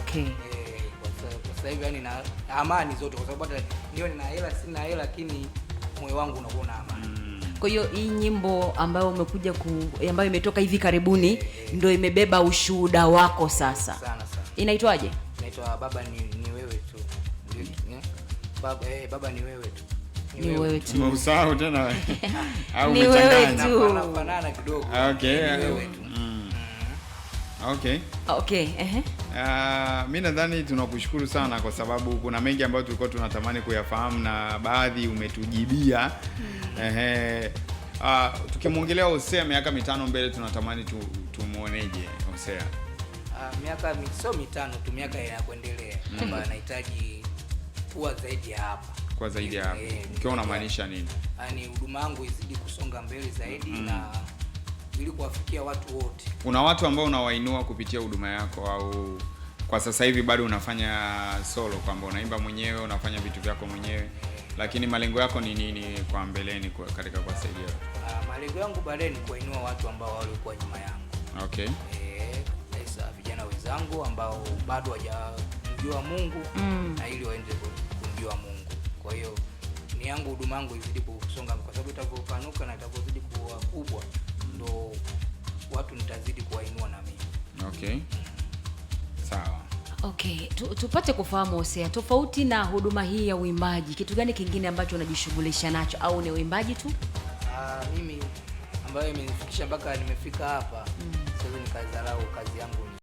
Okay. Kwa sasa hivi yani na amani zote, kwa sababu hata ndio nina hela sina hela, lakini moyo wangu unakuwa na amani. Kwa hiyo hii nyimbo ambayo umekuja ambayo imetoka hivi karibuni ndio imebeba ushuhuda wako sasa. Sana. Inaitwaje? Inaitwa Baba ni wewe tu. Baba ni wewe tu. Ni wewe tu. Umeusahau tena au Ni wewe umechanganya? tu. Fanana kidogo. Okay. Ni wewe tu. Okay. Ehe. Mimi nadhani tunakushukuru sana kwa sababu kuna mengi ambayo tulikuwa tunatamani kuyafahamu na baadhi umetujibia. Tukimwongelea Hosea miaka 5 mbele tunatamani tumuoneje Hosea? Miaka sio 5 tu, miaka inakuendelea. Kwamba anahitaji kuwa zaidi ya hapa. Kwa zaidi ya hapa. Ukiwa unamaanisha nini? Yaani huduma yangu izidi kusonga mbele zaidi na ili kuwafikia watu wote. Kuna watu ambao unawainua kupitia huduma yako, au kwa sasa hivi bado unafanya solo, kwamba unaimba mwenyewe, unafanya vitu vyako mwenyewe, lakini malengo yako ni nini kwa mbeleni katika kuwasaidia? Malengo yangu baadaye ni kuinua watu ambao walikuwa nyuma yangu. Okay. Sasa vijana wenzangu ambao bado hawajamjua Mungu na ili waende kumjua Mungu. Kwa hiyo ni yangu huduma yangu izidi kusonga, kwa sababu itakapopanuka na itakapozidi kuwa kubwa ndo watu nitazidi kuwainua na mimi. Okay. Sawa. Okay, tupate kufahamu Hosea, tofauti na huduma hii ya uimbaji, kitu gani kingine ambacho unajishughulisha nacho, au ni uimbaji tu? Mimi ambayo imenifikisha mpaka nimefika hapa, siwezi nikadharau kazi yangu.